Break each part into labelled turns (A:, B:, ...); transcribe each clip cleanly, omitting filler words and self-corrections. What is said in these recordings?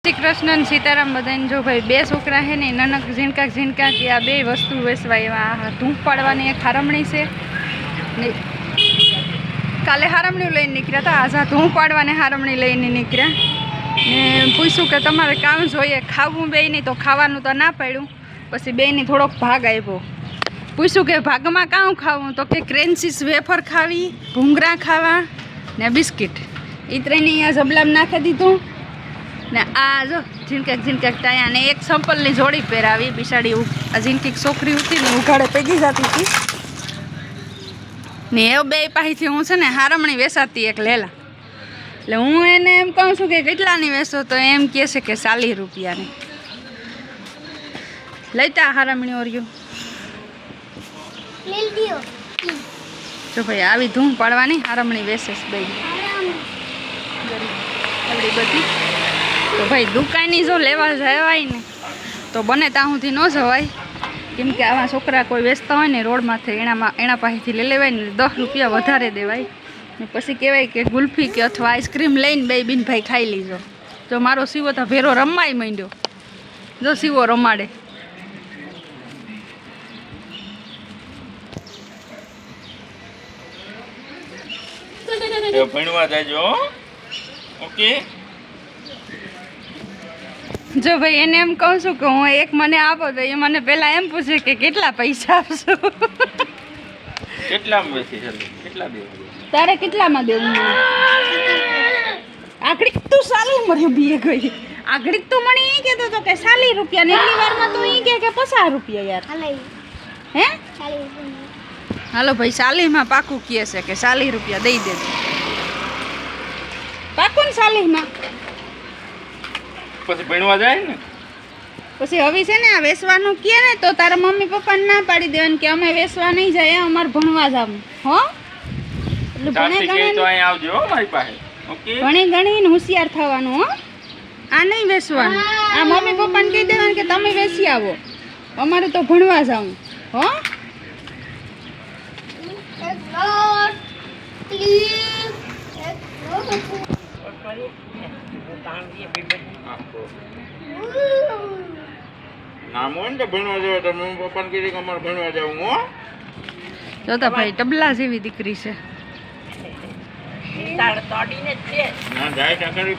A: શ્રી કૃષ્ણ સીતારામ બધાને જો ભાઈ બે છોકરા છે ને નનક ઝીણકા ઝીણકા કે આ બે વસ્તુ વેચવા એવા ધૂપ પાડવાની એક હારમણી છે ને કાલે હારમણી લઈને નીકળ્યા હતા આજ ધૂપ પાડવાની હારમણી લઈને નીકળ્યા ને પૂછ્યું કે તમારે કામ જોઈએ ખાવું બે નહીં તો ખાવાનું તો ના પાડ્યું પછી બેની થોડોક ભાગ આવ્યો પૂછ્યું કે ભાગમાં કામ ખાવું તો કે ક્રેન્ચીસ વેફર ખાવી ભૂંગળા ખાવા ને બિસ્કિટ એ ત્રણે અહીંયા જબલામાં નાખી દીધું ને આ જો ઝીણકાક ઝીણકાક ટાયા ને એક સંપલની જોડી પહેરાવી બિસાડી આ ઝીણકીક છોકરી હતી ને ઉઘાડે પેગી જતી હતી ને એ બે પાસેથી હું છે ને હારમણી વેચાતી એક લેલા એટલે હું એને એમ કહું છું કે કેટલાની વેચો તો એમ કહે છે કે 40 રૂપિયાની લઈતા હારમણી ઓર્યું જો ભાઈ આવી ધૂમ પાડવાની હારમણી વેચે છે બે બધી તો ભાઈ દુકાનની જો લેવા જવાય ને તો બને ત્યાં સુધી ન જવાય કેમ કે આવા છોકરા કોઈ વેચતા હોય ને રોડમાંથી એના પાસેથી લઈ લેવાય ને 10 રૂપિયા વધારે દેવાય ને પછી કહેવાય કે ગુલ્ફી કે અથવા આઈસ્ક્રીમ લઈને બે બીન ભાઈ ખાઈ લીજો જો મારો સીવો તો ભેરો રમાય માંડ્યો જો સીવો રમાડે
B: ભણવા જાજો ઓકે
A: જો ભાઈ એને એમ કહું છું કે હું એક મને આપો તો એ મને પહેલા એમ પૂછે કે કેટલા પૈસા આપશો
B: કેટલામાં વેચી છે કેટલા દેવા
A: તારે કેટલામાં દેવું આગળ તું 40 મળ્યો બીએ ગઈ આગળ તું મને એ કહેતો તો કે 40 રૂપિયા ને એટલી વારમાં તું એ કે 50 રૂપિયા યાર હે હાલો ભાઈ 40 માં પાકું કહે છે કે 40 રૂપિયા દઈ દેજો પાકું ને 40 માં
B: પછી ભણવા જાય ને
A: પછી હવે છે ને આ વેચવાનું કહે ને તો તારા મમ્મી પપ્પાને ના પાડી દેવાનું કે અમે વેચવા નહીં જાય અમારે ભણવા જવું હો એટલે ભણે ગણે
B: તો અહીં આવજો હો મારી પાસે ઓકે
A: ભણી ગણીને હોશિયાર થવાનું હો આ નહીં વેચવાનું આ મમ્મી પપ્પાને કહી દેવાનું કે તમે વેચી આવો અમારે તો ભણવા જવું હો
B: નામ હોય ને ભણવા જવા તો મમ્મી પપ્પાને કીધું કે અમારે ભણવા જવું હો
A: જોતા ભાઈ તબલા જેવી દીકરી છે
B: ના જાય ટકરી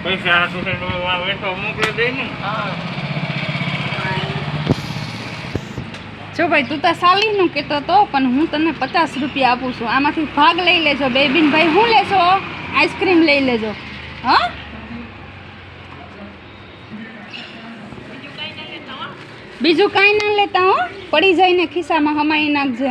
B: પૈસા વેચો મોકલી દઈ ને
A: જો ભાઈ તું તો 40 નું કહેતો તો પણ હું તને 50 રૂપિયા આપું છું આમાંથી ભાગ લઈ લેજો બે બીન ભાઈ હું લેશો આઈસ્ક્રીમ લઈ લેજો હા બીજું કાંઈ ના લેતા હો પડી જઈને ખિસ્સામાં હમાઈ નાખજે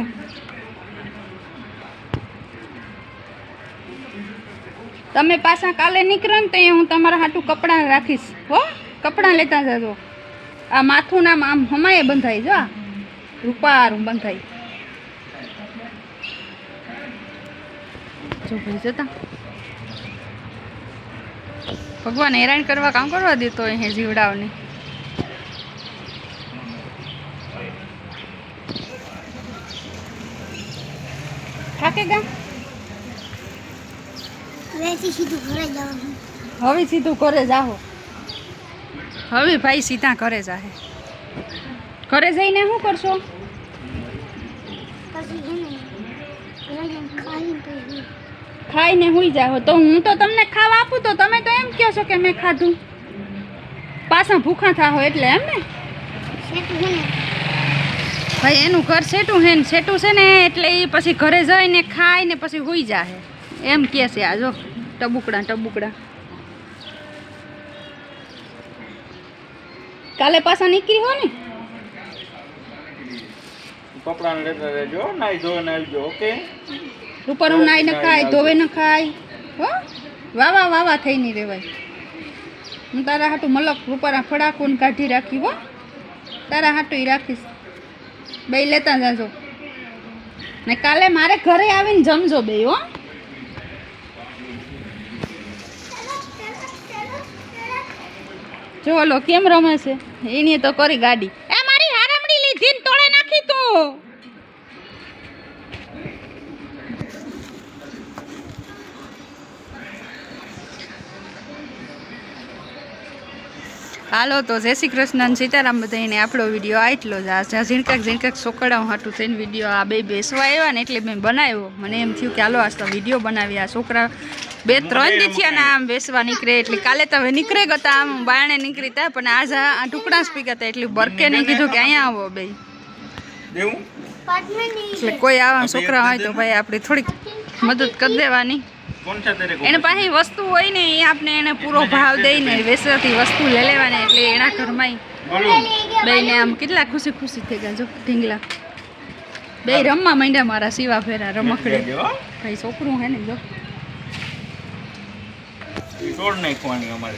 A: તમે પાછા કાલે નીકળો ને તો હું તમારા હાટું કપડાં રાખીશ હો કપડાં લેતા જજો આ માથું નામ આમ હમાએ બંધાઈ જો રૂપારું બંધાઈ જો ભાઈ જતા ભગવાન હેરાન કરવા કામ કરવા દેતો અહીં જીવડાવને થાકેગા હવે સીધું ઘરે જાઓ હવે ભાઈ સીધા ઘરે જાહે ઘરે જઈને શું કરશો ખાઈને હુઈ જાઓ તો હું તો તમને ખાવા આપું તો તમે તો એમ કહો છો કે મેં ખાધું પાછા ભૂખા થાઓ એટલે એમ ને ભાઈ એનું ઘર સેટું હે ને સેટું છે ને એટલે એ પછી ઘરે જઈને ખાય ને પછી હુઈ જાહે એમ કહે છે આ જો ટબુકડા કાલે પાછા નીકળી હો ને
B: કપડાં લેતા રહેજો નાઈ ધોઈને આવજો ઓકે
A: રૂપારું નાઈ ન ખાય ધોવે ન ખાય હો વાવા થઈ નહીં રહેવાય હું તારા હાટું મલક રૂપારા ફડાકું કાઢી રાખી હો તારા હાટું રાખીશ બે લેતા જાજો ને કાલે મારે ઘરે આવીને જમજો બે હો જો ઓલો કેમ રમે છે એની તો કરી ગાડી એ મારી હારમડી લીધી ને તોડે નાખી તું હાલો તો જય શ્રી કૃષ્ણ અને સીતારામ બધાને આપણો વિડીયો આટલો જ આ ઝીણકાક છોકરાઓ હાટું થઈને વિડીયો આ બે બેસવા આવ્યા ને એટલે મેં બનાવ્યો. મને એમ થયું કે હાલો આજ તો વિડીયો બનાવી. આ છોકરા 2-3 દી થયા ને આમ બેસવા નીકળે એટલે કાલે તો હવે નીકળે ગતા આમ બાયણે નીકળી તા પણ આજ આ ટુકડા જ પી ગયા એટલે બરકે નહીં કીધું કે અહીંયા આવો બે એટલે કોઈ આવા છોકરા હોય તો ભાઈ આપણે થોડીક મદદ કરી દેવાની. એને પાસે વસ્તુ હોય ને એ આપણે એને પૂરો ભાવ દઈને વેચવાથી વસ્તુ લઈ લેવાની એટલે એના ઘરમાં બેને આમ કેટલા ખુશી થઈ ગયા. જો ઢીંગલા બે રમવા માંડ્યા મારા સિવા ફેરા રમકડે. ભાઈ છોકરું હે ને જો
B: તોડ નાખવાની અમારે